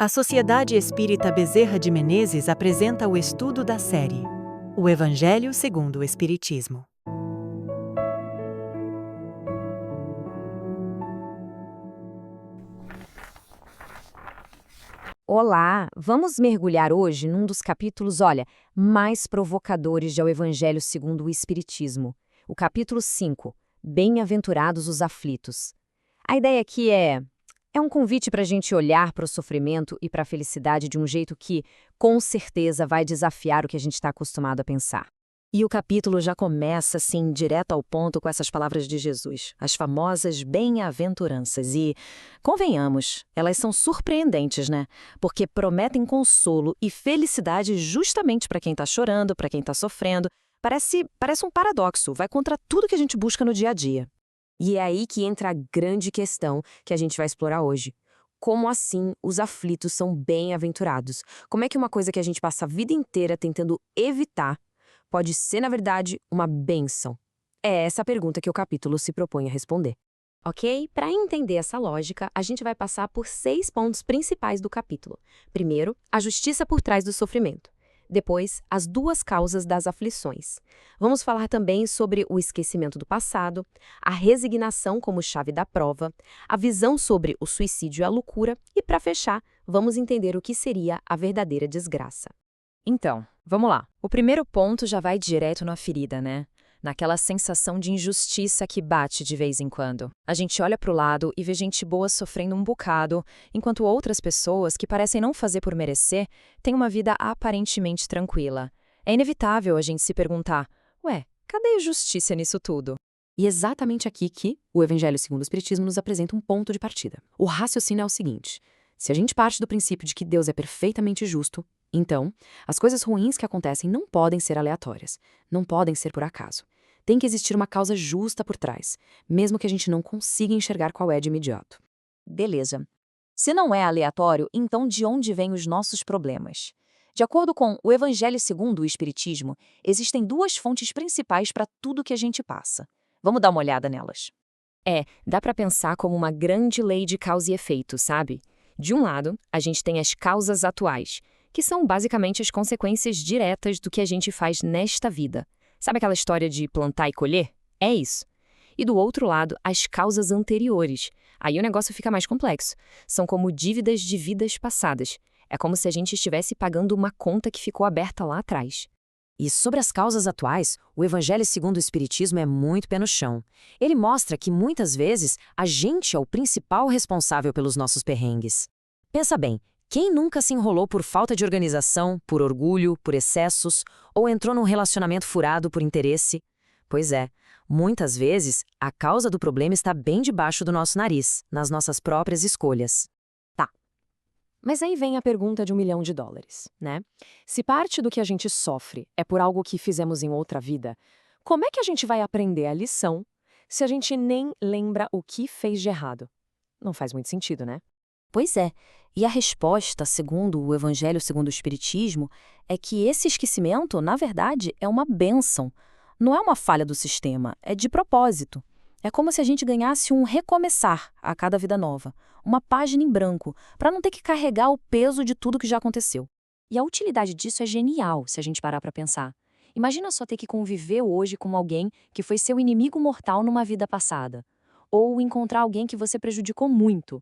A Sociedade Espírita Bezerra de Menezes apresenta o estudo da série O Evangelho segundo o Espiritismo. Olá, vamos mergulhar hoje num dos capítulos, mais provocadores de O Evangelho segundo o Espiritismo. O capítulo 5, Bem-aventurados os aflitos. A ideia aqui é um convite para a gente olhar para o sofrimento e para a felicidade de um jeito que, com certeza, vai desafiar o que a gente está acostumado a pensar. E o capítulo já começa, assim, direto ao ponto com essas palavras de Jesus, as famosas bem-aventuranças. E, convenhamos, elas são surpreendentes, né? Porque prometem consolo e felicidade justamente para quem está chorando, para quem está sofrendo. Parece um paradoxo, vai contra tudo que a gente busca no dia a dia. E é aí que entra a grande questão que a gente vai explorar hoje. Como assim os aflitos são bem-aventurados? Como é que uma coisa que a gente passa a vida inteira tentando evitar pode ser, na verdade, uma bênção? É essa a pergunta que o capítulo se propõe a responder. Ok? Para entender essa lógica, a gente vai passar por 6 pontos principais do capítulo. Primeiro, a justiça por trás do sofrimento. Depois, as 2 causas das aflições. Vamos falar também sobre o esquecimento do passado, a resignação como chave da prova, a visão sobre o suicídio e a loucura e, para fechar, vamos entender o que seria a verdadeira desgraça. Então, vamos lá. O primeiro ponto já vai direto na ferida, né? Naquela sensação de injustiça que bate de vez em quando. A gente olha pro lado e vê gente boa sofrendo um bocado, enquanto outras pessoas, que parecem não fazer por merecer, têm uma vida aparentemente tranquila. É inevitável a gente se perguntar, cadê a justiça nisso tudo? E exatamente aqui que o Evangelho segundo o Espiritismo nos apresenta um ponto de partida. O raciocínio é o seguinte: se a gente parte do princípio de que Deus é perfeitamente justo, então, as coisas ruins que acontecem não podem ser aleatórias, não podem ser por acaso. Tem que existir uma causa justa por trás, mesmo que a gente não consiga enxergar qual é de imediato. Beleza. Se não é aleatório, então de onde vêm os nossos problemas? De acordo com o Evangelho segundo o Espiritismo, existem 2 fontes principais para tudo que a gente passa. Vamos dar uma olhada nelas. Dá para pensar como uma grande lei de causa e efeito, sabe? De um lado, a gente tem as causas atuais, que são basicamente as consequências diretas do que a gente faz nesta vida. Sabe aquela história de plantar e colher? É isso. E do outro lado, as causas anteriores. Aí o negócio fica mais complexo. São como dívidas de vidas passadas. É como se a gente estivesse pagando uma conta que ficou aberta lá atrás. E sobre as causas atuais, o Evangelho segundo o Espiritismo é muito pé no chão. Ele mostra que, muitas vezes, a gente é o principal responsável pelos nossos perrengues. Pensa bem, quem nunca se enrolou por falta de organização, por orgulho, por excessos, ou entrou num relacionamento furado por interesse? Pois é, muitas vezes, a causa do problema está bem debaixo do nosso nariz, nas nossas próprias escolhas. Tá. Mas aí vem a pergunta de $1 milhão, né? Se parte do que a gente sofre é por algo que fizemos em outra vida, como é que a gente vai aprender a lição se a gente nem lembra o que fez de errado? Não faz muito sentido, né? Pois é, e a resposta, segundo o Evangelho segundo o Espiritismo, é que esse esquecimento, na verdade, é uma bênção. Não é uma falha do sistema, é de propósito. É como se a gente ganhasse um recomeçar a cada vida nova, uma página em branco, para não ter que carregar o peso de tudo que já aconteceu. E a utilidade disso é genial, se a gente parar para pensar. Imagina só ter que conviver hoje com alguém que foi seu inimigo mortal numa vida passada, ou encontrar alguém que você prejudicou muito.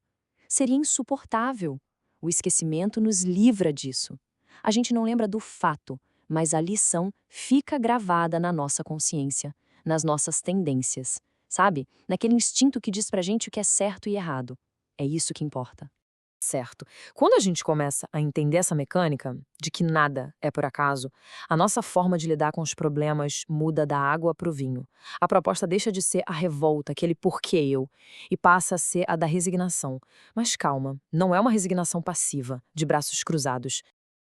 Seria insuportável. O esquecimento nos livra disso. A gente não lembra do fato, mas a lição fica gravada na nossa consciência, nas nossas tendências, sabe? Naquele instinto que diz pra gente o que é certo e errado. É isso que importa. Certo. Quando a gente começa a entender essa mecânica de que nada é por acaso, a nossa forma de lidar com os problemas muda da água para o vinho. A proposta deixa de ser a revolta, aquele porquê eu, e passa a ser a da resignação. Mas calma, não é uma resignação passiva, de braços cruzados.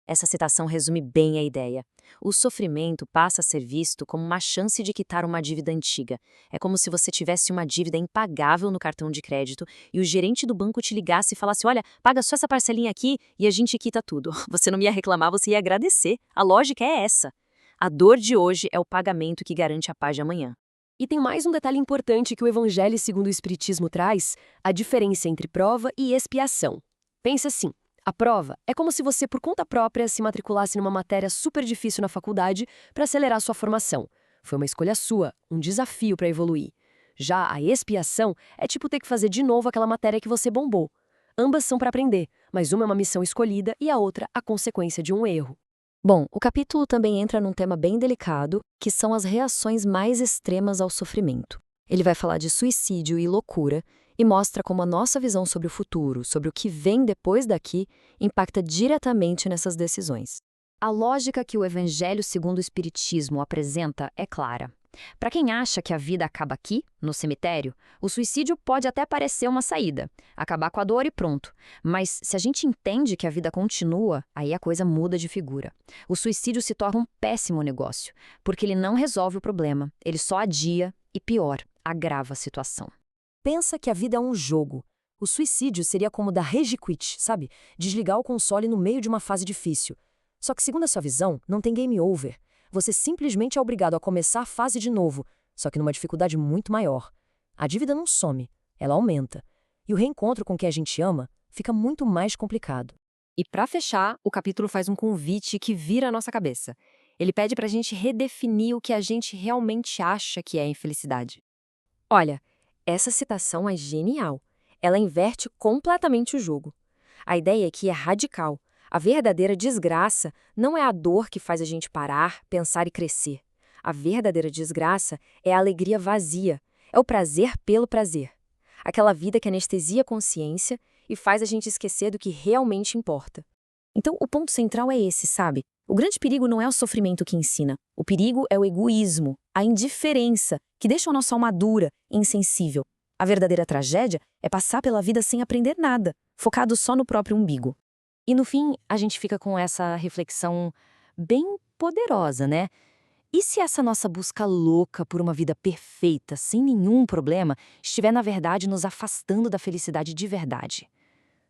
Essa citação resume bem a ideia. O sofrimento passa a ser visto como uma chance de quitar uma dívida antiga. É como se você tivesse uma dívida impagável no cartão de crédito e o gerente do banco te ligasse e falasse: olha, paga só essa parcelinha aqui e a gente quita tudo. Você não ia reclamar, você ia agradecer. A lógica é essa. A dor de hoje é o pagamento que garante a paz de amanhã. E tem mais um detalhe importante que o Evangelho segundo o Espiritismo traz: a diferença entre prova e expiação. Pensa assim. A prova é como se você, por conta própria, se matriculasse numa matéria super difícil na faculdade para acelerar sua formação. Foi uma escolha sua, um desafio para evoluir. Já a expiação é tipo ter que fazer de novo aquela matéria que você bombou. Ambas são para aprender, mas uma é uma missão escolhida e a outra a consequência de um erro. Bom, o capítulo também entra num tema bem delicado, que são as reações mais extremas ao sofrimento. Ele vai falar de suicídio e loucura e mostra como a nossa visão sobre o futuro, sobre o que vem depois daqui, impacta diretamente nessas decisões. A lógica que o Evangelho segundo o Espiritismo apresenta é clara. Para quem acha que a vida acaba aqui, no cemitério, o suicídio pode até parecer uma saída, acabar com a dor e pronto. Mas se a gente entende que a vida continua, aí a coisa muda de figura. O suicídio se torna um péssimo negócio, porque ele não resolve o problema, ele só adia e, pior, agrava a situação. Pensa que a vida é um jogo. O suicídio seria como dar rage quit, sabe? Desligar o console no meio de uma fase difícil. Só que, segundo a sua visão, não tem game over. Você simplesmente é obrigado a começar a fase de novo, só que numa dificuldade muito maior. A dívida não some, ela aumenta. E o reencontro com quem a gente ama fica muito mais complicado. E para fechar, o capítulo faz um convite que vira a nossa cabeça. Ele pede para a gente redefinir o que a gente realmente acha que é infelicidade. Olha, essa citação é genial. Ela inverte completamente o jogo. A ideia aqui é radical. A verdadeira desgraça não é a dor que faz a gente parar, pensar e crescer. A verdadeira desgraça é a alegria vazia, é o prazer pelo prazer. Aquela vida que anestesia a consciência e faz a gente esquecer do que realmente importa. Então, o ponto central é esse, sabe? O grande perigo não é o sofrimento que ensina. O perigo é o egoísmo, a indiferença, que deixa a nossa alma dura e insensível. A verdadeira tragédia é passar pela vida sem aprender nada, focado só no próprio umbigo. E no fim, a gente fica com essa reflexão bem poderosa, né? E se essa nossa busca louca por uma vida perfeita, sem nenhum problema, estiver, na verdade, nos afastando da felicidade de verdade?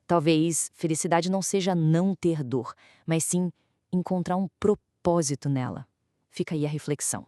Talvez felicidade não seja não ter dor, mas sim encontrar um propósito nela. Fica aí a reflexão.